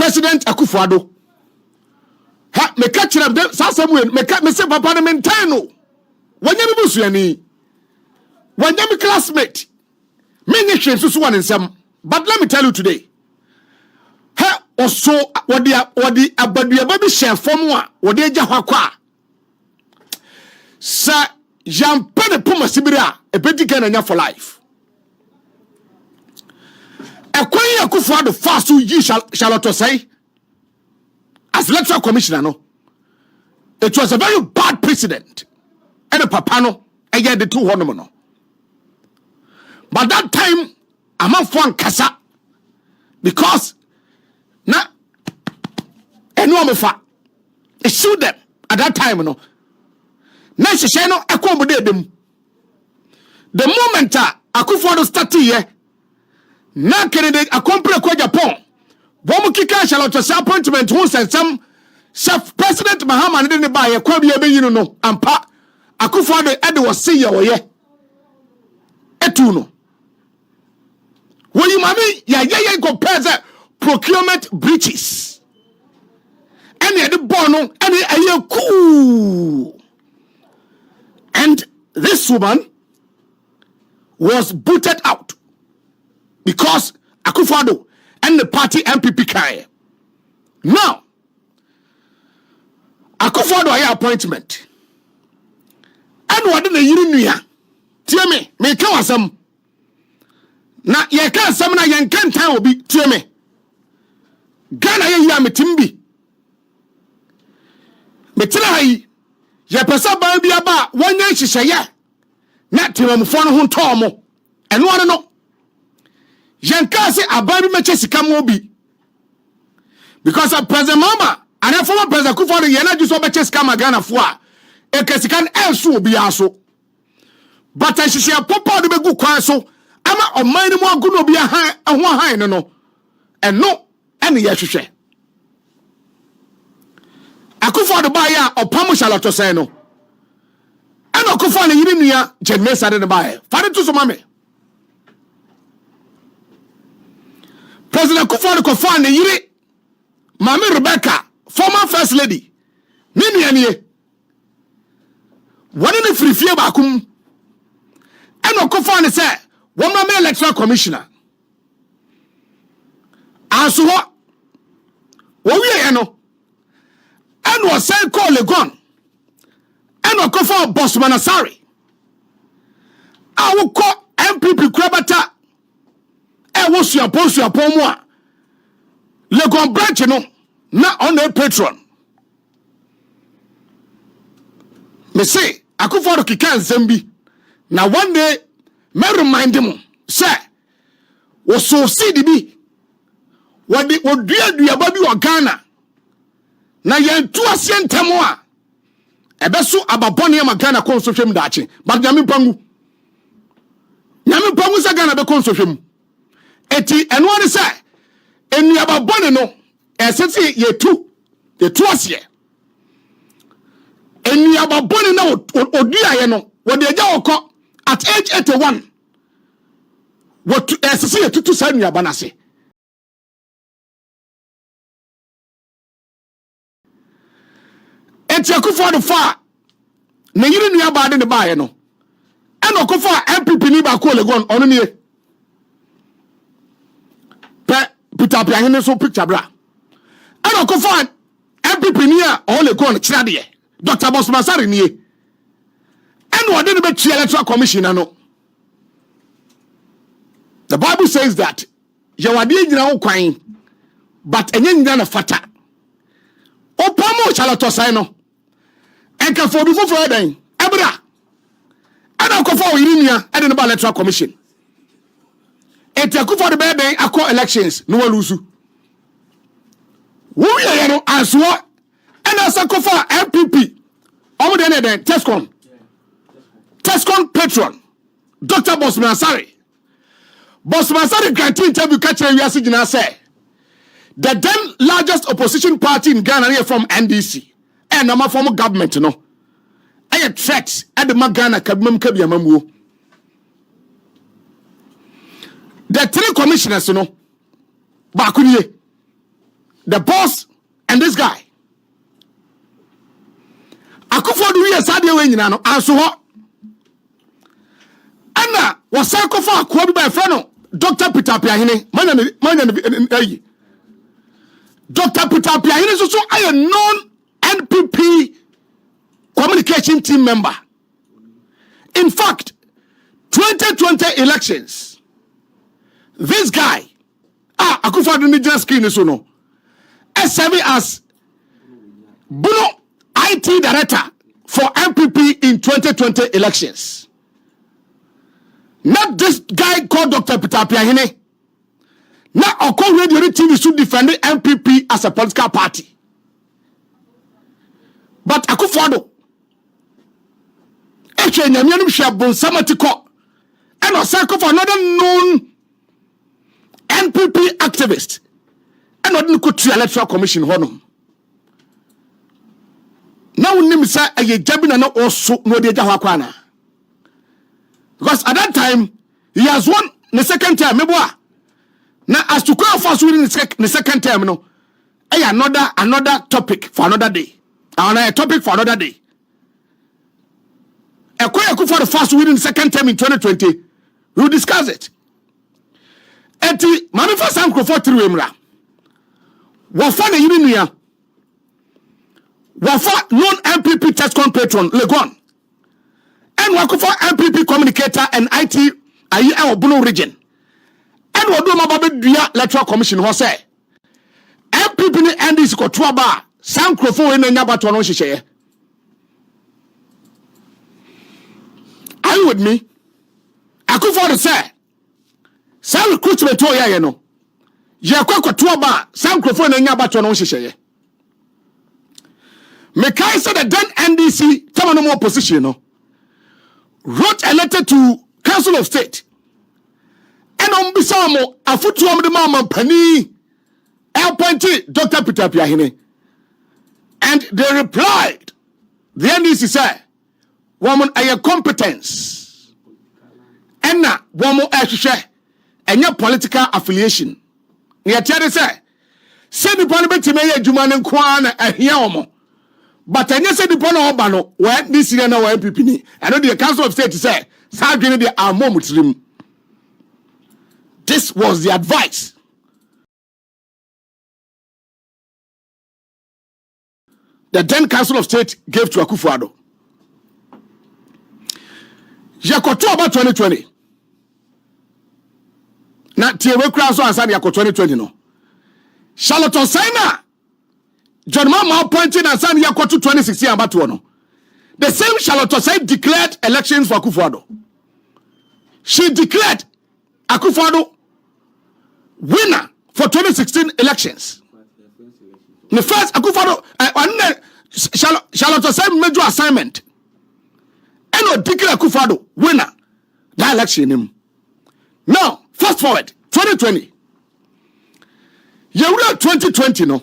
President Akufo Addo. Ha me catch them Samuel me say papa no mentano. Wanyame busuani. Wanyame classmate. Me nye hwe one in some. But let me tell you today. Ha also wodi abadua bi share form a wodi agya hwakwa. Sa Gyamfi ne poma sibira ebedi kan anya for life. Ekwan Akufo Addo fast yi Charlotte Osei as electoral commissioner no. It was a very bad precedent. And the papa no eye the two hono no. But that time I'm not for kasa because na enu amefa it sued them at that time no. Na sheshe no akomode dem. The moment Akufo Addo started here na Kennedy Agyapong Bomu kika Charlotte Osei appointment who sent some chef President Mahama ne ba ye kwa bia be yinu no ampa Akufo Addo was say ye oye etu no wo yi mami ya compare procurement breaches any the born no any aye cool. And this woman was booted out because Akufo Addo and the party NPP carry. Now, Akufo Addo aye appointment. And what did the union? Tell me kawasam. Na ye kan sam na yen kan tan obi tell me. Ghana ye ya metimbi. Metira yi ye pesa ban bia ba wanya hihye na temamfo no ho ntomo. Eno ano no. Yanka say ababi meche sika mo bi because of President Mahama and former President Akufo Addo yena ju so beche sika magana fo a ekasikan enso obi aso but ahihye popo de begu kwan so ama oman ni mo agu no bi han ho han no eno ene ye hwehwe Akufo Addo ba ya opam Charlotte Osei no eno Akufo Addo yiri nua Gyamfi de ba ya fa de to so mame President Akufo Addo kofa ne yiri Mami Rebecca, former first lady. Nini aniye. Wani ni free fie bakum. Eno kofa ne se, wama me electoral commissioner. Anso ho. Wowie eno. Eno Osei call Legon. Eno kofa Bossman Asare. Awo ko NPP krabata. Wo suapon mo a Legon branch no na on the patron me say Akufo Addo kika nsem na one day me remind him say wo succeed bi wodi oduadua bi o Ghana na yentu asientem a ebeso ababone ma Ghana konso hwem daache but nyame pangu sa Ghana be konso hwem eti eno ne say enuaba bone no eseti yetu ase enuaba bone na oduaye no wode agya okọ at age 81 what esesi yetutu sa enuaba na se eti Akufo Addo fa na yiri nuaba de ne baaye no eno Akufo NPP ni ba ko Legon ono nie Peter Piahene so picture bra. I don't go find NPP near all the corner Chadie. Dr. Bossman Asare nie. And what did the electoral commissioner no? The Bible says that you are doing your own but a young man of fata. O Pamo Charlotte Osei no. And can for before Friday. Ebra. And I'll go for Irinia and the electoral commission. Et Akufo Addo bebe akọ elections no walusu wo ye no anso and as Akufo NPP omo de ne Tescon patron Dr. Bossman Asare granted interview catch you gina say the then largest opposition party in Ghana here from NDC and number former government no a threat at the Ghana kabimam kabiamamuo. The three commissioners, you know, Bakunie, the boss and this guy. Akufo Addo we asade we nyina no anso ho. Ana was Akufo akwa by friend Dr. Peter Piahine manya Dr. Peter Piahine so I a known NPP communication team member. In fact, 2020 elections, this guy, Akufo Addo ni just screen so no, serving as Bruno IT director for NPP in 2020 elections. Not this guy called Dr. Peter Piahine. Now, Oko Radio TV should defend NPP as a political party. But Akufo Addo, and Osei for another known NPP activist, and not the electoral commission honum. Now, Nimsa a Jabina no also no de Jahakwana. Because at that time, he has won the second term. Now, as to Kweku first winning the second term, no, another topic for another day. Another topic for another day. Kweku for the first winning the second term in 2020, we will discuss it. Eti, manifest Uncle for 3 Emra. Wafa ne yiri Wafa non-MPP test patron Legon. And Akufo MPP communicator and IT ayi Blue region. And wado mababe dua electoral commission ho say MPP ni NDC ko to aba Sam Krofo we na bato no hyehyeye. Are you with me? Akufo Addo say recruitment to ye no. Ye kwakwa to aba Sam Krofo na bato no hyehyeye. Mekai said the then NDC tama no opposition no. Wrote a letter to Council of State. And on Bisamo, a foot to the Mama Penny, appointed Dr. Peter Piahine. And they replied, the NDC said, woman, a competence. And now, woman, and your political affiliation. Near Terry said, the parliament to me a Juman and Kwan and Hiaomo. But I said the Bono Obano, where this year now MPP. I know the Council of State said, Sargini are more Muslim. This was the advice. The then Council of State gave to Akufo Addo. Yakoto about 2020. Now, Tiewe Kraso and Sani Yako 2020 no. Charlotte Osei John Mahama appointed Asante Bediatuo 2016 about one. The same Charlotte Osei declared elections for Akufo Addo. She declared Akufo Addo winner for 2016 elections. The first Akufo Addo Charlotte Osei major assignment. And declare Akufo Addo winner that election. Now, fast forward 2020. You 2020 no.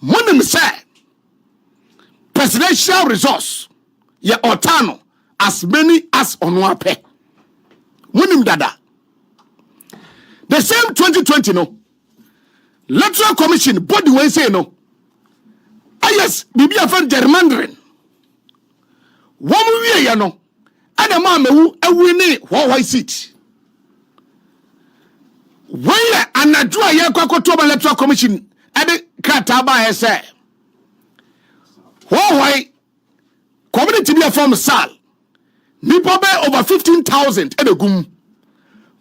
Monim say presidential resource ye otano as many as onwape. Monim dada. The same 2020 no. Electoral Commission body when say no. Yes, bibi afan gerrymandering. One we ya no. Ana ma mewu ewini why seat. When anadua ye kwakoto Electoral Commission Ede Krataba say, why community be a form sal. Nipobe over 15,000 at a gum.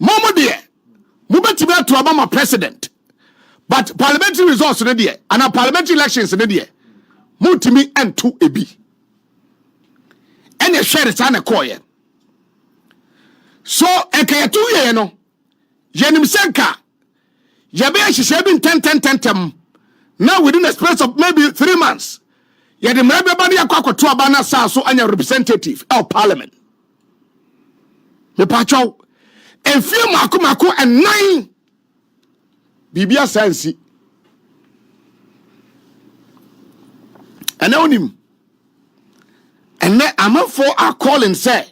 Momo dear, Mubetiba to Obama president. But parliamentary resource in the year, and our parliamentary elections in the year, Mutimi and 2 AB. And a share is an acquire. So, a kaya 2 year no, Yenim Senka, Yabe she said in 10. Now within the space of maybe 3 months, you had the Mabani Akako to Abana Sasso and your representative of parliament. The Pacho and few Makumako and 9 Bibia Sansi. And known him. And then I'm for our call and say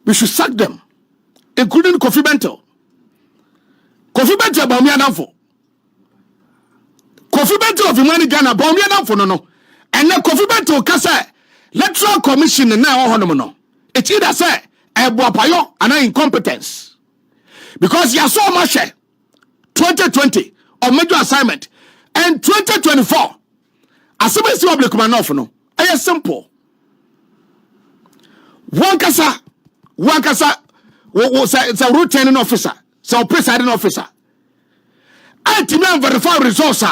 we should sack them, including Kofi Bento. Kofi Bento Bawumia Campaign. Kofi Bento of Imani Ghana, Bawumia down for no. And then Kofi Bento Kasa, Electoral Commission now on no. It's either say, Buapayo and incompetence. Because you saw much 2020 or major assignment and 2024. As soon as you Ablekuma no. It's simple. One kasa, it's a routine officer, so presiding officer. I demand verify results,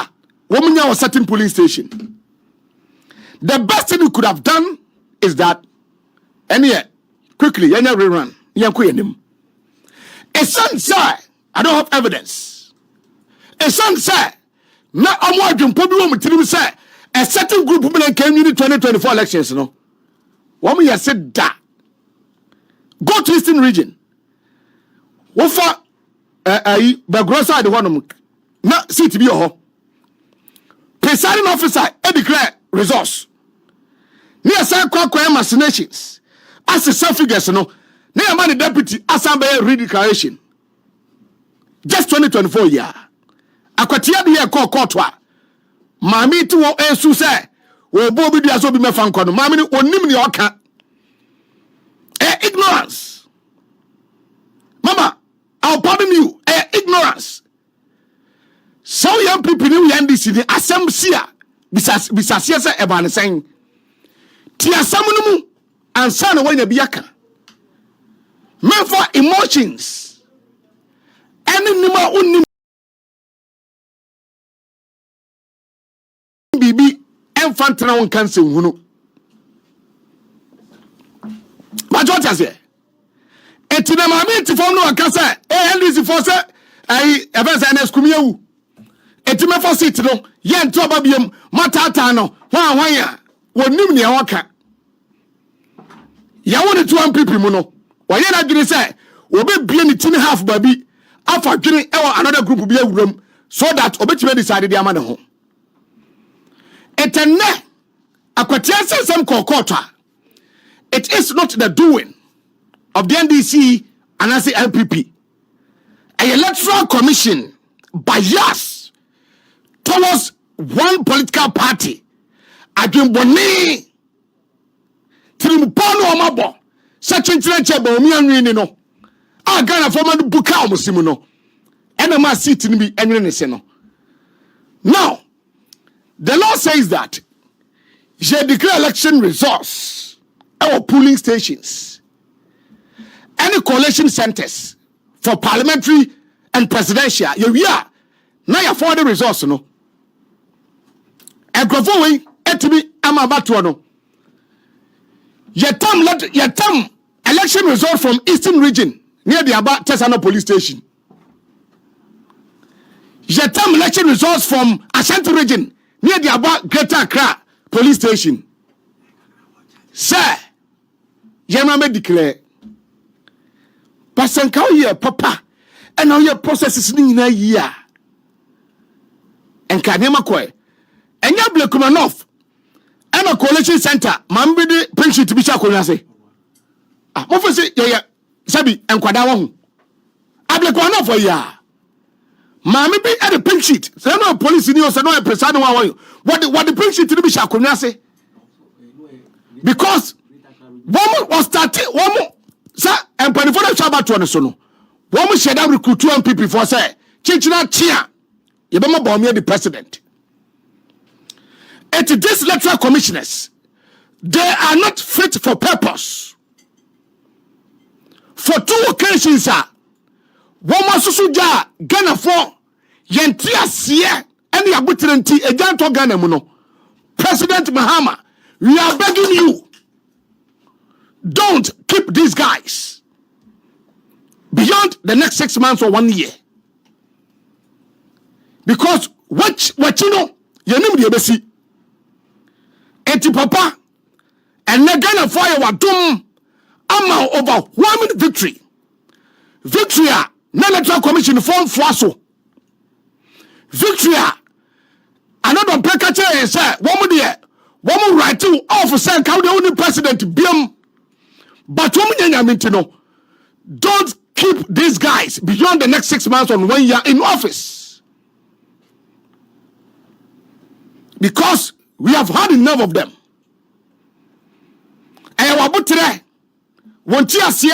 woman a certain police station. The best thing you could have done is that, and yet, quickly, any rerun, a son said, I don't have evidence. A son said, not a more than problem say a certain group of women came in the 2024 elections, no. Woman has said that. Go to Eastern region. Wofa Bagrosa the one na seat be your presiding officer declare resource. Near San Kwaku Annan machinations. As a self-figures, no. Near man the deputy Asante redeclaration. Just 2024 year. Akwatia the year call courtwa. Mami to ensu say. We bobi do aso bi me fan kono. Mami ni onim ni oka. Ignorance. Mama, I'll pardon you. Ignorance. So young people new NDC the assembly bisas say eban saying ti asamunumu ansa na wanya biaka. Men for emotions. Any nima unim bibi enfantana won kanse hunu. But what is it? It's in the moment to form no akasa. NDC for say events and eskumiu. It's me for sit no. Yen to babiem matata no. Wan ya. Wonim ne waka. Ya woni to one people mu no. Wa ye na dwene say obe bie ni tin half babi. Afa dwene e another group bi awuram so that obetime decide dia ma ne ho. Etenne akwatia sensem kokotwa. It is not the doing of the NDC and as the NPP. An electoral commission bias towards one political party. Adwemboni Trimpono Amabo. Such a trench Bawumia no. I got a former buka musimono. And a mass seat in me and now, the law says that they declare election results. Our polling stations, any coalition centers for parliamentary and presidential, you are now for the results, no. And Gravoe, etimi amabatu no. Yetam election result from Eastern region near the Aba Tesano police station. Yetam election results from Asante region near the Aba Greater Accra police station. Sir. Yamame declare Pasanka ye papa and now your processes in a year. And Kanema Kwe and Ablekuma North and a coalition center, Mambidi Pinchi to be Chakunase. Ah, Mofasi, yeah, Sabi and Kwadawan Ablekuma North for ya. Mammy be at the pink sheet. So no police in your son, no presiding one. What the pink sheet to be Chakunase? Because woman was starting woman sir and for the Shabbat one so no woman should have recruit 2 NPP for say Chichina Chia you be Bawumia the president. And these electoral commissioners they are not fit for purpose. For 2 occasions woman susuja Ghana for yentia sie and the abutirenti ejanto Ghana muno. President Mahama, we are begging you. Don't keep these guys beyond the next 6 months or 1 year. Because what you know, you know the besi. Eti papa and Ghana fire wa dum ama overwhelming victory. Victory na electoral commission form fwaso. Victory another pekache say one right to officer how the only president biam. But don't keep these guys beyond the next 6 months or 1 year in office. because we have had enough of them. And wabutre won't you see?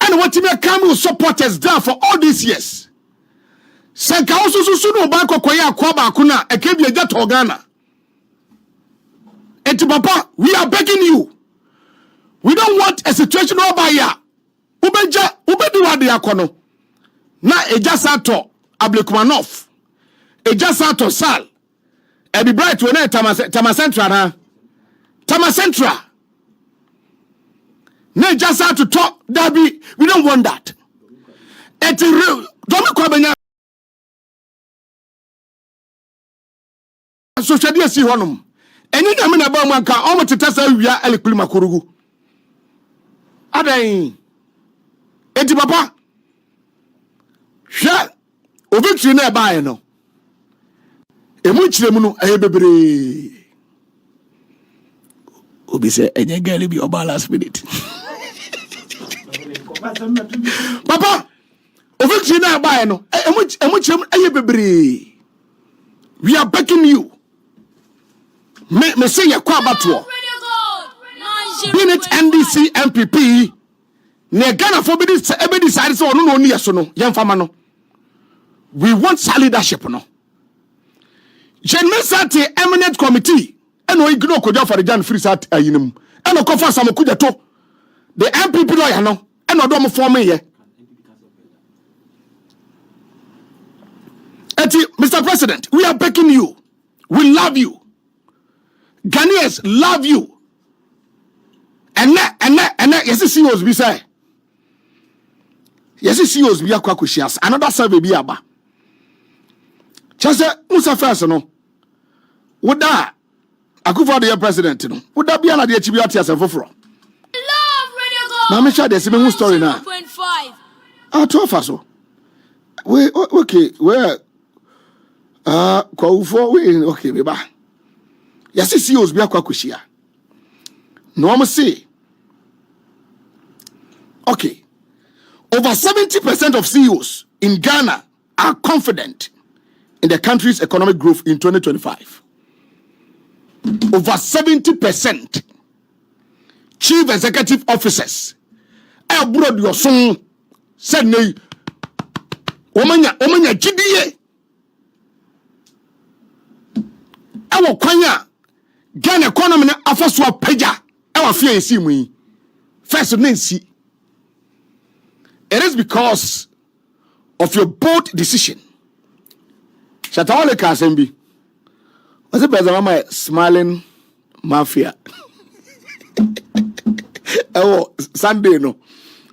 And what you may come with supporters down for all these years. Senka also sunu banko kwaya kwaba kuna ekebi ejato Ghana. And Papa, we are begging you. We don't want a situation whereby ya ubedi wadi yakono. Na ejasato Ablekuma North. Ejasato Sal. Ebi bright wene Tama Central na. Tama Central. Na ejasato talk Dabi. We don't want that. Eti real. Don't Kwabena. So shadi si honum. Eni na me na ba manka o moteta wia Ablekuma kurugu. Adan. Enti Papa. Hwe ovictory na ba ye no. Emu chiremu no aye bebre. Obi se enye girl bi oba last minute. Papa, ovictory na ba ye no. Emu chiremu aye bebre. We are begging you. Me say ya kwa bato. Be it NDC NPP. Ne Ghana for be decide so no ni yeso no. Yemfama no. We want leadership no. Jenmesate eminent committee. And we ignore Kojo for the Jan free sat ayinum. And no confer some kujato. The NPP lawyer no. And no do form here. Mr. President, we are begging you. We love you. Ghanaians love you. And yes, CEOs be say. Yes, CEOs be akwa kushias. Another survey be aba. Chase Musa first no. Would that Akufo Addo president no? Would that be another chibi ati asefoforo? Love Radio Go. Na me share the same story now. 2.5. Ato Forson. We okay, where Kwaku we okay, me ba. Yes, CEOs be akwa kushia. No am say. Okay. Over 70% of CEOs in Ghana are confident in the country's economic growth in 2025. Over 70%. Chief executive officers. Abroad your son said ne omanya GDA. Awo kwanya Ghana economy na afaswa peja. Awa fear esi mu. First Nancy. It is because of your bold decision. Shatawale Kasembi. Was it better mama smiling mafia? Oh, Sunday no.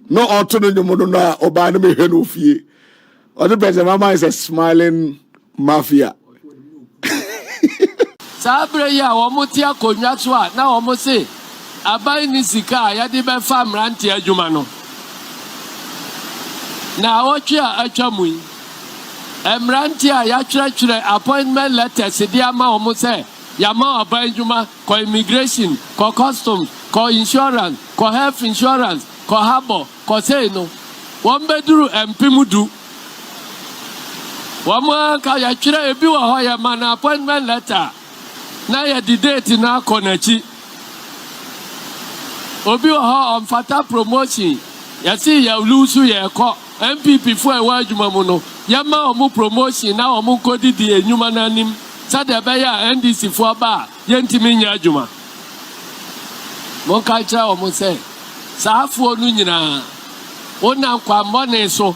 No autonomy mono na obana me henu fie. Was it better mama is a smiling mafia? Sabre ya womutia konwa so a na womo se aban ni sika ya de be fa mranti adwuma no. Na otche a atwamu yi emranti a ya twere appointment letters di ama omo se ya ma aban adwuma ko immigration ko customs ko insurance ko health insurance ko habo ko say no won beduru empimudu wamo ka ya twere ebi wo ho ya ma na appointment letter na ya di date na konachi obi wo ho on fata promotion ya si ya lusu ya ko NPP for a word no yama omu promotion na omu kodi di enyuma nanim sade be ya NDC for ba yentimi nya adwuma mo ka cha omu se saafo nu nyina wona kwa mbone so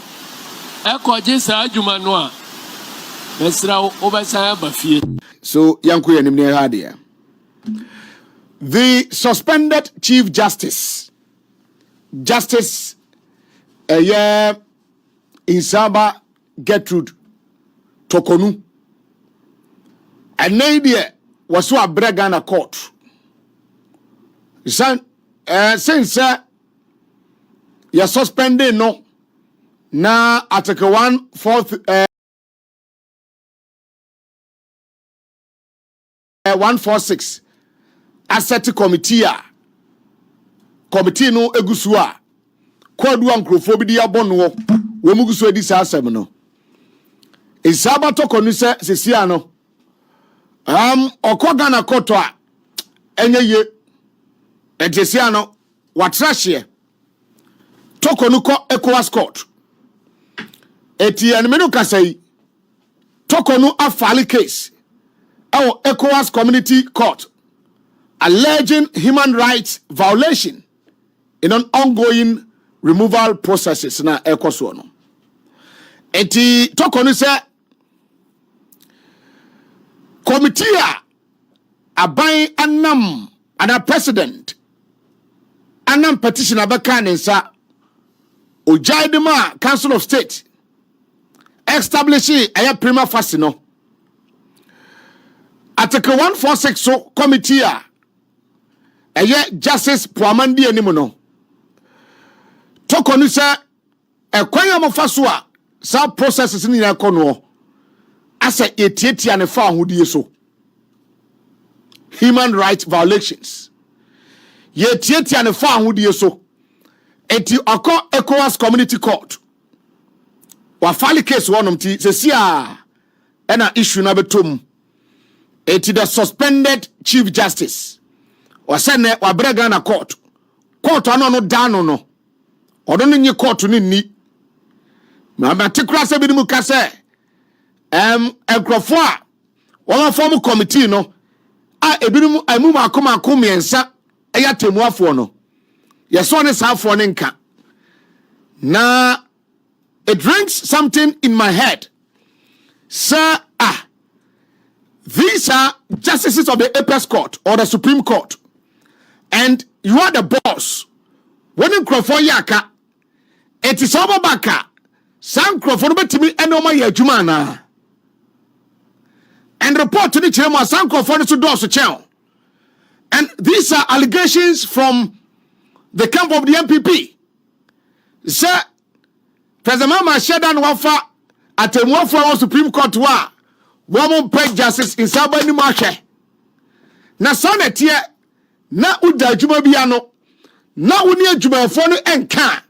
ekoje sa adwuma no a mesra obesa ba fie. So yanku yanim ne ha dia. The suspended Chief Justice Insaba Gertrude Tokonu and idea was so a Bregana court. Since you're suspended no na Article 146 Asset Committee no egusua kwadu ankrofo bi dia bono wo mugusu edi sa asem no Insaba Tokonu se sesia no Okogana kotwa enye ye ejesiano watrashie tokonuko ECOWAS court eti enmenu kasai tokonu afali case our ECOWAS community court alleging human rights violation in an ongoing removal processes na ekoso no eti tokonu se committee aban anam ana president anam petition abaka nensa ojaidema council of state establishing a prima facie no article 146 so committee justice Puamandi animu no tokonu se ekwanya mofaso a sa processes ni yakono asa etietia ne fa ahodie so human rights violations yetietia ne fa ahodie so eti akọ ECOWAS community court wa file case wonom ti sesia ena issue na betom eti the suspended chief justice wasene wa brega na court ano no dano no odo no nyi court ni ni ma particular se bi mu ka se enkrofo a won form committee no a ebirum amu makoma komiensa eya temuafo no yeso ne saafo ne nka na it rings something in my head. Sir, these are justices of the Apex Court or the Supreme Court. And you are the boss. When you cry for yaka, it is over baka. Some cry for me and no my jumana. And report to the chairman, some cry for the doors to channel. And these are allegations from the camp of the NPP. Sir, President Mahama Shedan wafa atemuafo wa Supreme Court wa woman pay justice in Sabani Marche. Na sonetie na uda adwuma bia no na woni adwumafo no enka.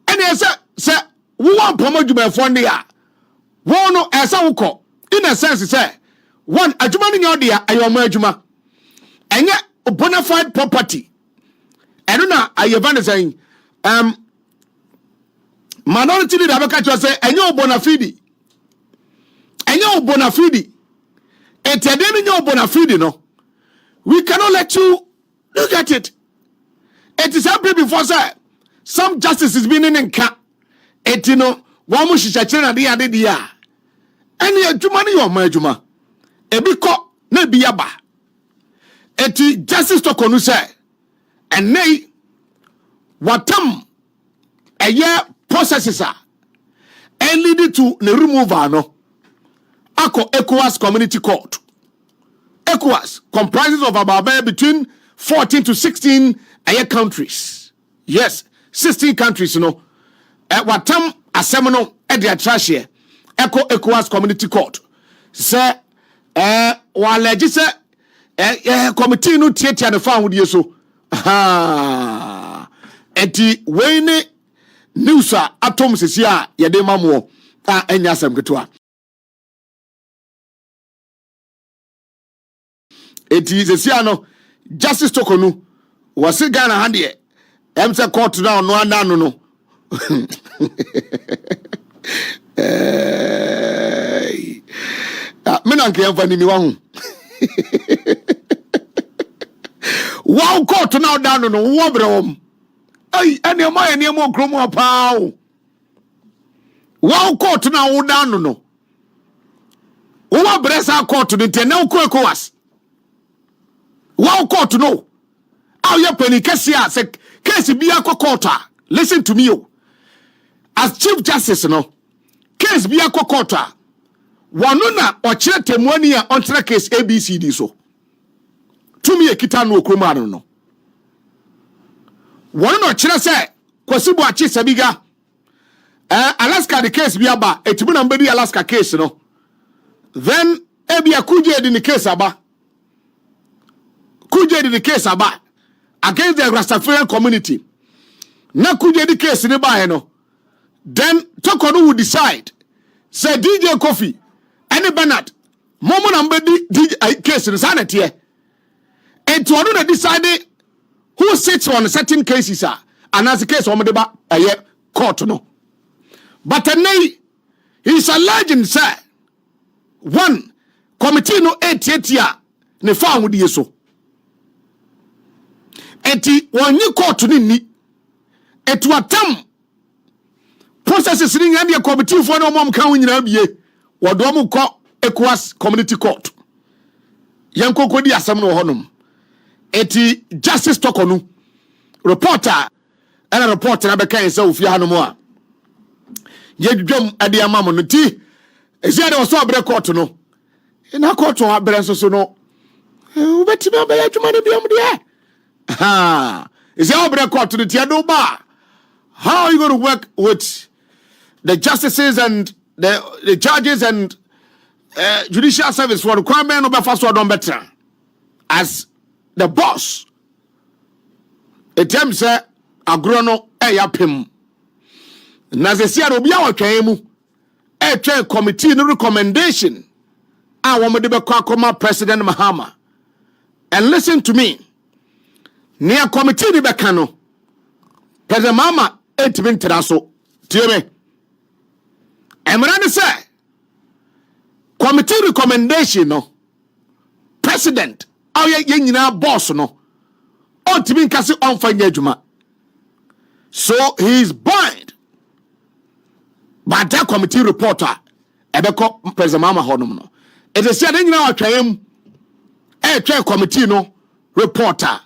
Ene se wo wan pomo adwumafo no ya. Wo no esa wukọ in a sense say one adwuma no nyode ya ayomo adwuma. Enye bona fide property. Eno na ayevane saying minority leader abeka say enye obonafide etede enye obonafide no we cannot let you look at it. It is happening before say some justice is being in nka etino wo mu hihachire na de ade dia ene adwuma ne yo ma adwuma ebiko na bi yaba eti justice to konu say enei watam eye processes are and leading to the removal no ako ECOWAS community court. ECOWAS comprises of about between 14 to 16 countries. Yes, 16 countries, you know. Watam asemino at the atrashie ECOWAS community court. Say wale jise committee no tietia ne fa hodie so. Enti wene Newsa atom sesia yede mamo enya asem ketua eti sesia no justice tokonu wase Ghana hande emse court na no anano no mena nke yamfa ni mi wa hu wow court na odano no wo brewom ay ene ma ene mo kromo apao wow court na wo dan no wo bresa court ni te na ko ECOWAS wow court no aw ye pani kasia se case bi akọ court. Listen to me as chief justice no case bi akọ court wonu na otchere temuani a ontre case ABCD so tumi ekita no kromo anu no one no chere say Kwasi Boakye Sabiga Alaska the case bi aba etibu na mbedi Alaska case no then ebia kuje di the case aba against the Rastafarian community na kuje di case ni ba no then Tokono will decide say DJ Kofi any Bernard Momo number the case in sanity. And to another decide who sits on certain cases, and as a case on the court, no. But he's alleging, sir, one committee no 8 year, ne found with you so. Eti one you court to ni etu atam processes ni ngani committee for no mom kan nyina bie wodo am ko Ecowas community court yanko kodi asem no honom eti justice tokonu reporter ana reporter na be kan se ofia hanom a ye dwom ade amam no ti ezia de so abre court no ina court o abre so no ubeti be be adwuma ne biam de is your court to the Tiadoba? How are you going to work with the justices and the judges and judicial service for the Kwabena Agyapong better as the boss? It terms agrono yapim. Nazesia Robia Kemu committee no recommendation. I want to be President Mahama. And listen to me. Near committee ni bekano President Mahama etimi ntiraso tie me emrane say committee recommendation no president aye nyina boss no ontimi nkase onfanya adwuma so he is bound by that committee reporter ebeko President Mahama honum no it is said nyina atwayem committee no reporter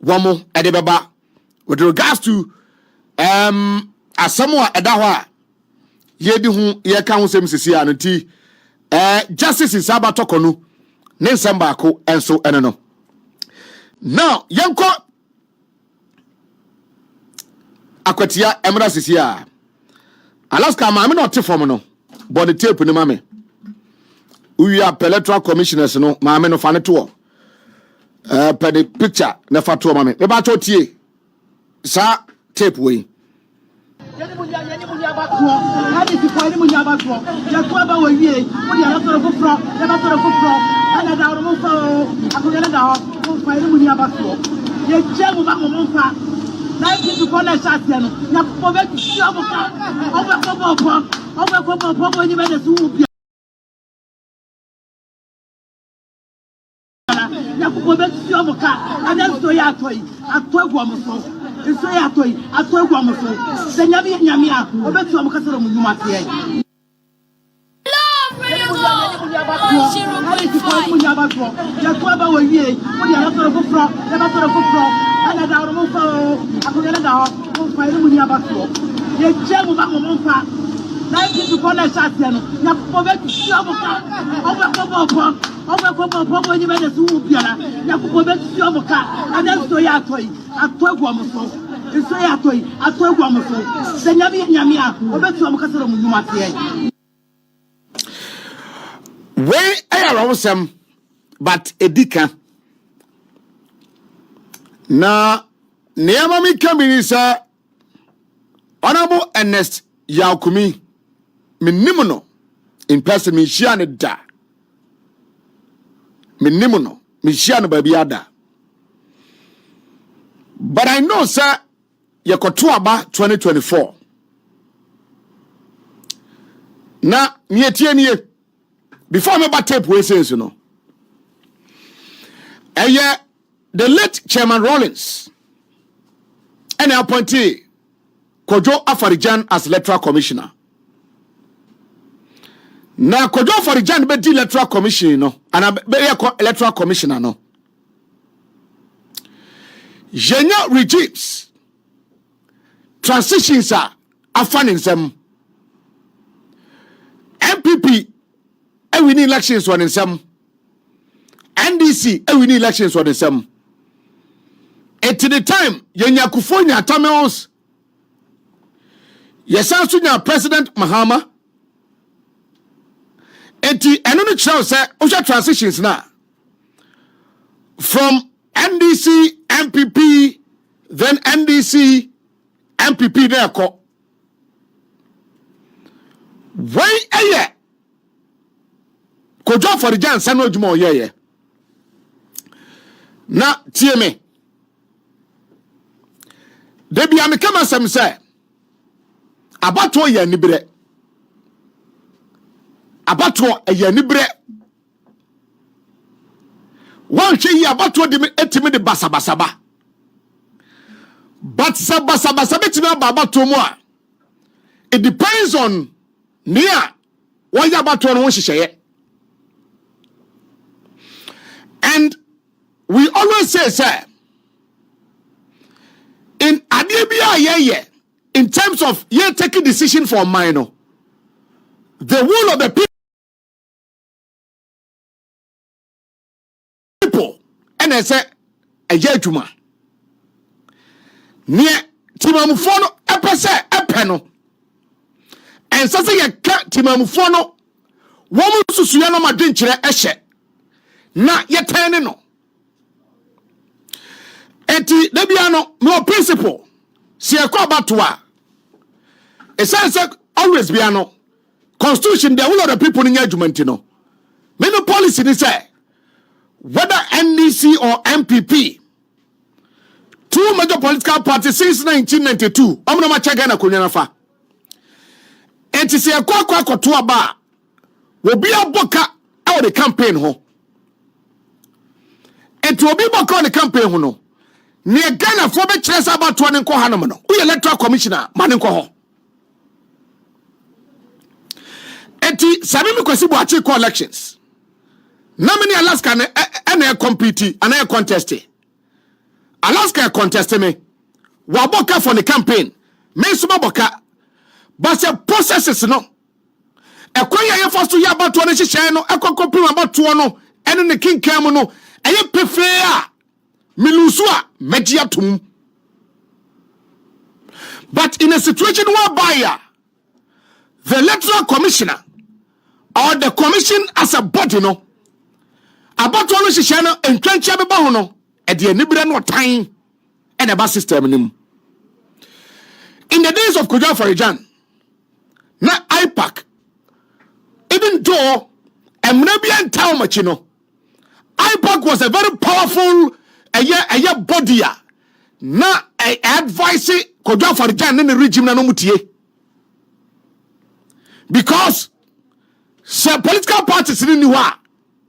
womo edebeba with regards to asamoa edaho yedi hu ye ka hu sem sisi anti justice Saba tokonu ne nsamba ko enso ene no now yenko akwatia emra sisi a Alaska ma me no tefom no body tape ni ma me uyi electoral commissioners no ma me no fa ne to per the picture never to mame me ba to tie sa tape we we ayarosem but edika na neama mi kamini honorable Ernest Yaokumi minimono in person mi shia ne da minimono mi shia no baby ada but I know sir yakoto aba 2024 na nietie nie before me ba tape we say so no the late Chairman Rawlings and appointee Kojo Afarijan as electoral commissioner. Na Kojo Afarijan be di electoral commission no, and be electoral commissioner no. Jenya regimes transitions are afaning them. NPP we need elections on them. NDC we need elections on them. At the time Yenya Akufo Addo Yesansunya President Mahama enti eno no chance say osha transitions na from NDC NPP then NDC NPP there ko when Kojo for the Jan Sano Jumo ye. Na tie me. Debi amekama sem say abato ye nibre. Abato ye nibre. One che abato de etimi de basabasaba. But sabasabasa betimi abato mo a. It depends on near what you about to share. And we always say, sir, in Adebia, in terms of you taking decision for minor, the will of the people, and I say, a judgment. Near Timamufono, a penno. And so say Timamufono, woman Susuyano Madinchire Eshe. Na yetene no. Eti debiano no principle. Si ekwa batwa. E say always biano. Constitution the will of the people in judgment no. Many policy ni say whether NDC or NPP, two major political parties since 1992. Omno ma chega na kunya nafa. Eti si ekwa koto aba. Obi aboka e the campaign ho. And to be back on the campaign, no. Near Ghana for the chess about 20 and Kohanamano. We electoral commissioner, Maninko. Eti Sammy Kwesibu achi elections. Na many Alaska and a compete and a contest. Alaska contest me. Waboka for the campaign. Me subaboka. But the processes no. A quaya first to ya about 20 shano, a company about 2 no, and in the king camono. Aye prefer milusua mediatum. But in a situation whereby the electoral commissioner or the commission as a body no about one shishano and trencha bebahono at the enibra no time and a bus system nim. In the days of Kojo Kyeremanteng, na IPAC, even though Emrebian town machino. IPAC was a very powerful body. Na advice Kojo Kyeremanteng in the regime na no mutie. Because some political parties in the war,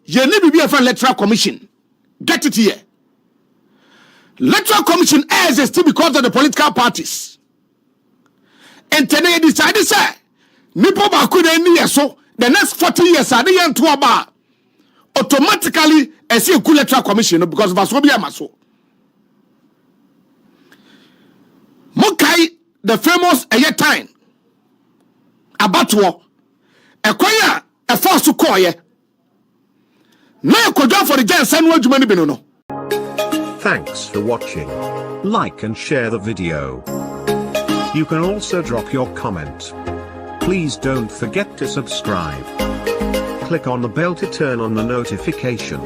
you need to be a electoral commission. Get it here. Electoral commission exists because of the political parties. And then they decided say, Nipo Bakude so the next 40 years are the end to about. Automatically, I see a good electoral commission because of Vasobia Maso. Mokai, the famous time about war, a choir, a force to call ye. Now, Kojo for the Jan Sanwo Jumani Benono. Thanks for watching. Like and share the video. You can also drop your comment. Please don't forget to subscribe. Click on the bell to turn on the notification.